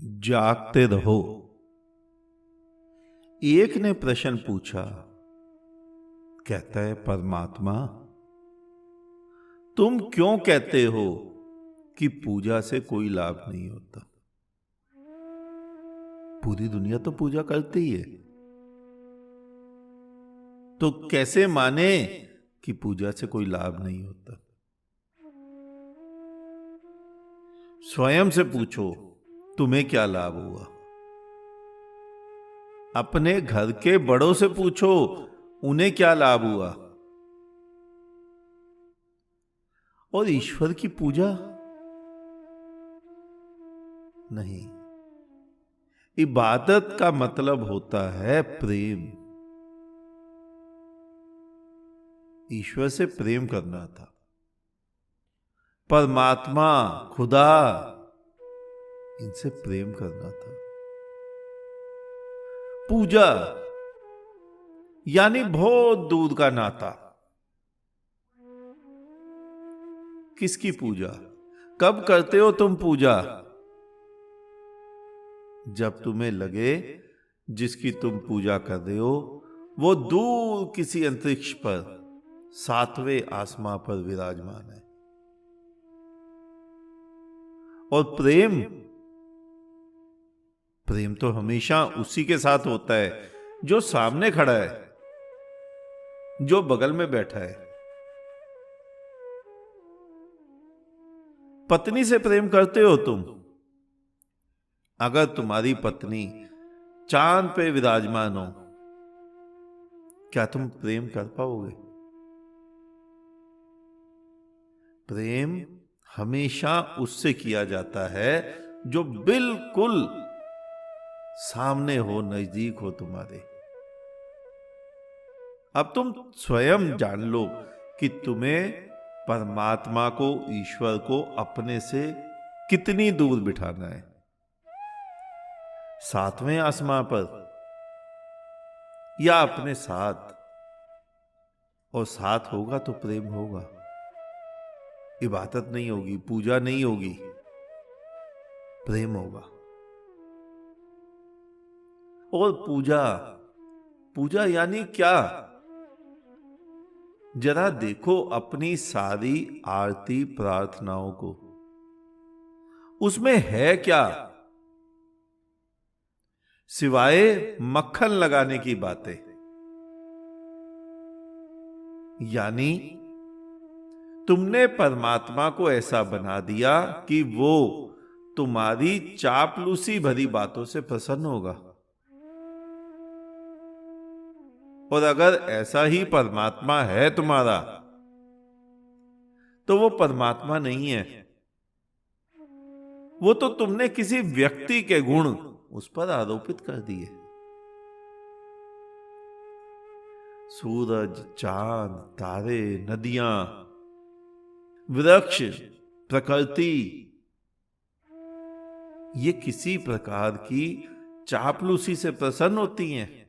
जागते रहो। एक ने प्रश्न पूछा, कहता है परमात्मा, तुम क्यों कहते हो कि पूजा से कोई लाभ नहीं होता? पूरी दुनिया तो पूजा करती ही है, तो कैसे माने कि पूजा से कोई लाभ नहीं होता? स्वयं से पूछो, तुम्हें क्या लाभ हुआ? अपने घर के बड़ों से पूछो, उन्हें क्या लाभ हुआ? और ईश्वर की पूजा नहीं। इबादत का मतलब होता है प्रेम। ईश्वर से प्रेम करना था। परमात्मा, खुदा, इनसे प्रेम करना था। पूजा यानी बहुत दूर का नाता। किसकी पूजा? कब करते हो तुम पूजा? जब तुम्हें लगे जिसकी तुम पूजा कर रहे हो वो दूर किसी अंतरिक्ष पर, 7वें आसमां पर विराजमान है। और प्रेम, प्रेम तो हमेशा उसी के साथ होता है जो सामने खड़ा है, जो बगल में बैठा है। पत्नी से प्रेम करते हो तुम? अगर तुम्हारी पत्नी चांद पे विराजमान हो, क्या तुम प्रेम कर पाओगे? प्रेम हमेशा उससे किया जाता है जो बिल्कुल सामने हो, नजदीक हो तुम्हारे। अब तुम स्वयं जान लो कि तुम्हें परमात्मा को, ईश्वर को अपने से कितनी दूर बिठाना है। 7वें आसमां पर या अपने साथ? और साथ होगा तो प्रेम होगा। इबादत नहीं होगी, पूजा नहीं होगी, प्रेम होगा। और पूजा, पूजा यानी क्या? जरा देखो अपनी सारी आरती प्रार्थनाओं को, उसमें है क्या सिवाय मक्खन लगाने की बातें? यानी तुमने परमात्मा को ऐसा बना दिया कि वो तुम्हारी चापलूसी भरी बातों से प्रसन्न होगा। और अगर ऐसा ही परमात्मा है तुम्हारा, तो वो परमात्मा नहीं है, वो तो तुमने किसी व्यक्ति के गुण उस पर आरोपित कर दिए। सूरज, चांद, तारे, नदियां, वृक्ष, प्रकृति, ये किसी प्रकार की चापलूसी से प्रसन्न होती हैं?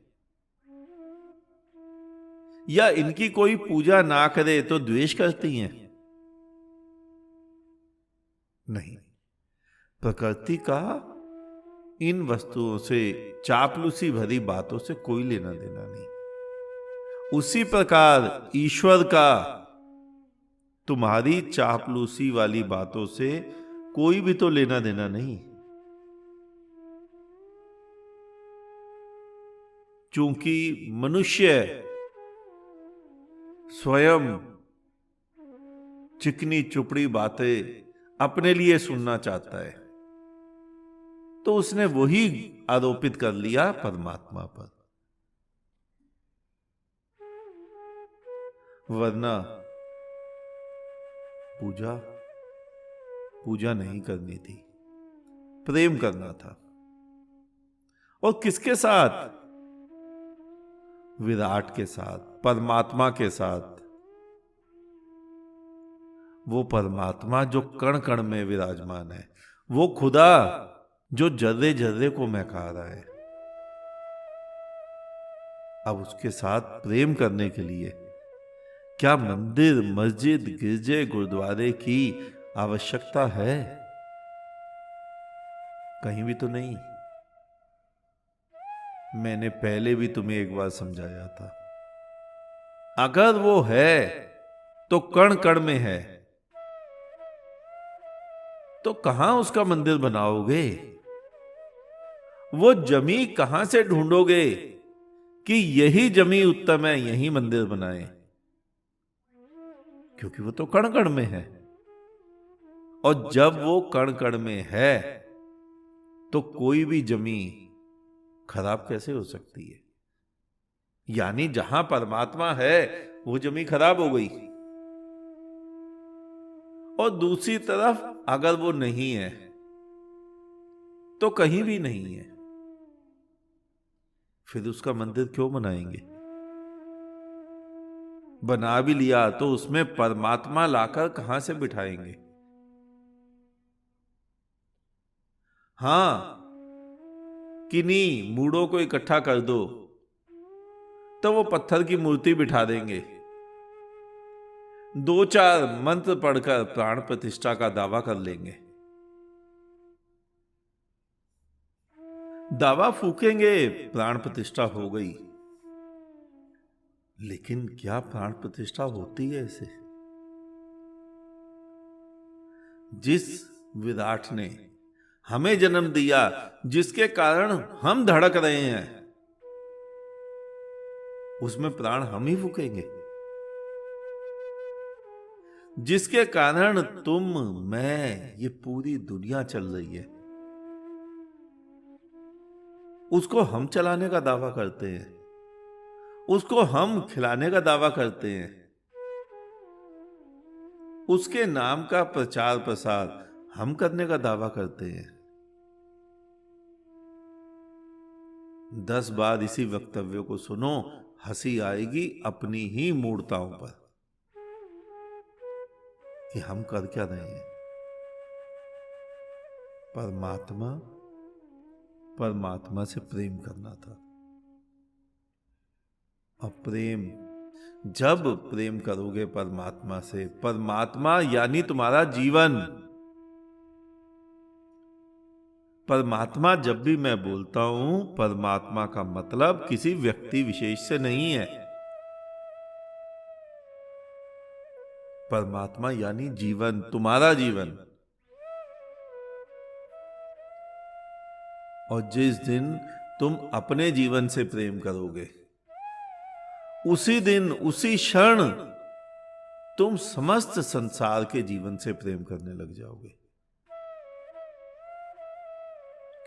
या इनकी कोई पूजा ना करे तो द्वेष करती हैं? नहीं। प्रकृति का इन वस्तुओं से, चापलूसी भरी बातों से कोई लेना देना नहीं। उसी प्रकार ईश्वर का तुम्हारी चापलूसी वाली बातों से कोई भी तो लेना देना नहीं। चूंकि मनुष्य स्वयं चिकनी चुपड़ी बातें अपने लिए सुनना चाहता है, तो उसने वही आरोपित कर लिया परमात्मा पर। वरना पूजा, पूजा नहीं करनी थी, प्रेम करना था। और किसके साथ? विराट के साथ, परमात्मा के साथ। वो परमात्मा जो कण कण में विराजमान है, वो खुदा जो जर्रे जर्रे को महका रहा है। अब उसके साथ प्रेम करने के लिए क्या मंदिर, मस्जिद, गिरजे, गुरुद्वारे की आवश्यकता है? कहीं भी तो नहीं। मैंने पहले भी तुम्हें एक बार समझाया था, अगर वो है तो कण कण में है, तो कहां उसका मंदिर बनाओगे? वो जमी कहां से ढूंढोगे कि यही जमी उत्तम है, यही मंदिर बनाए? क्योंकि वो तो कण कण में है, और जब वो कण कण में है तो कोई भी जमी खराब कैसे हो सकती है? यानी जहां परमात्मा है वो जमी खराब हो गई, और दूसरी तरफ अगर वो नहीं है तो कहीं भी नहीं है, फिर उसका मंदिर क्यों बनाएंगे? बना भी लिया तो उसमें परमात्मा लाकर कहां से बिठाएंगे? हां, किन्हीं मूढ़ों को इकट्ठा कर दो तो वो पत्थर की मूर्ति बिठा देंगे, दो चार मंत्र पढ़कर प्राण प्रतिष्ठा का दावा कर लेंगे। दावा फूकेंगे प्राण प्रतिष्ठा हो गई, लेकिन क्या प्राण प्रतिष्ठा होती है ऐसे? जिस विराट ने हमें जन्म दिया, जिसके कारण हम धड़क रहे हैं, उसमें प्राण हम ही फूकेंगे? जिसके कारण तुम, मैं, ये पूरी दुनिया चल रही है, उसको हम चलाने का दावा करते हैं, उसको हम खिलाने का दावा करते हैं, उसके नाम का प्रचार प्रसार हम करने का दावा करते हैं। 10 बार इसी वक्तव्य को सुनो, हंसी आएगी अपनी ही मूर्ताओं पर कि हम कर क्या रहे हैं। परमात्मा से प्रेम करना था। अब जब प्रेम करोगे परमात्मा से, परमात्मा यानी तुम्हारा जीवन, परमात्मा जब भी मैं बोलता हूं, परमात्मा का मतलब किसी व्यक्ति विशेष से नहीं है। परमात्मा यानी जीवन, तुम्हारा जीवन। और जिस दिन तुम अपने जीवन से प्रेम करोगे, उसी दिन, उसी क्षण तुम समस्त संसार के जीवन से प्रेम करने लग जाओगे।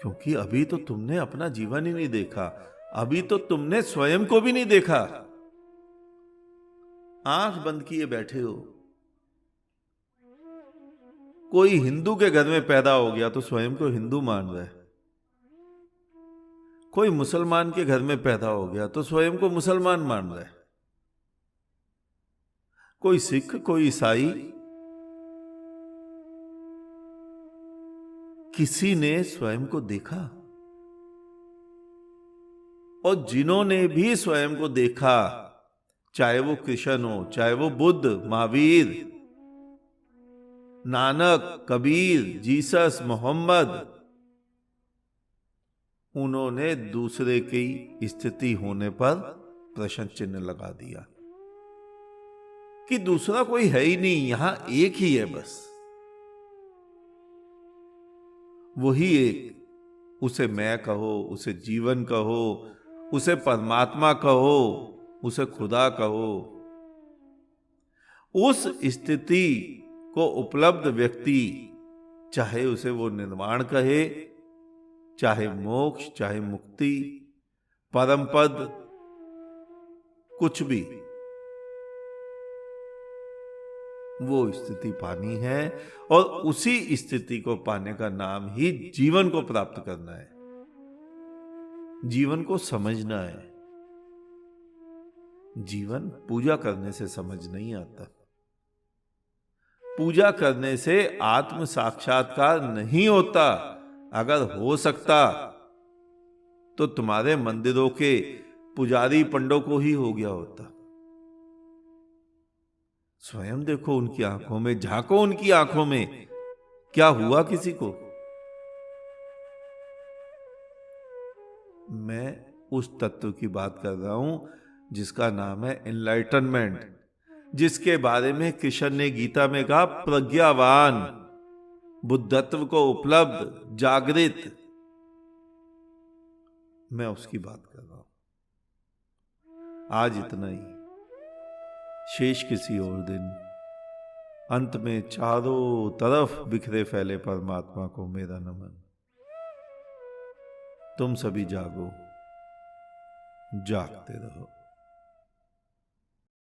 क्योंकि अभी तो तुमने अपना जीवन ही नहीं देखा, अभी तो तुमने स्वयं को भी नहीं देखा। आंख बंद किए बैठे हो। कोई हिंदू के घर में पैदा हो गया तो स्वयं को हिंदू मान रहा है, कोई मुसलमान के घर में पैदा हो गया तो स्वयं को मुसलमान मान रहा है, कोई सिख, कोई ईसाई, किसी ने स्वयं को देखा? और जिन्होंने भी स्वयं को देखा, चाहे वो कृष्ण हो, चाहे वो बुद्ध, महावीर, नानक, कबीर, जीसस, मोहम्मद, उन्होंने दूसरे की स्थिति होने पर प्रश्न चिन्ह लगा दिया कि दूसरा कोई है ही नहीं, यहां एक ही है बस, वही एक। उसे मैं कहो, उसे जीवन कहो, उसे परमात्मा कहो, उसे खुदा कहो। उस स्थिति को उपलब्ध व्यक्ति, चाहे उसे वो निर्वाण कहे, चाहे मोक्ष, चाहे मुक्ति, परम पद, कुछ भी, वो स्थिति पानी है। और उसी स्थिति को पाने का नाम ही जीवन को प्राप्त करना है, जीवन को समझना है। जीवन पूजा करने से समझ नहीं आता, पूजा करने से आत्म साक्षात्कार नहीं होता। अगर हो सकता तो तुम्हारे मंदिरों के पुजारी पंडों को ही हो गया होता। स्वयं देखो उनकी आंखों में, झांको उनकी आंखों में, क्या हुआ किसी को? मैं उस तत्व की बात कर रहा हूं जिसका नाम है एनलाइटनमेंट, जिसके बारे में कृष्ण ने गीता में कहा प्रज्ञावान, बुद्धत्व को उपलब्ध, जागृत। मैं उसकी बात कर रहा हूं। आज इतना ही, शेष किसी और दिन। अंत में चारों तरफ बिखरे फैले परमात्मा को मेरा नमन। तुम सभी जागो, जागते रहो।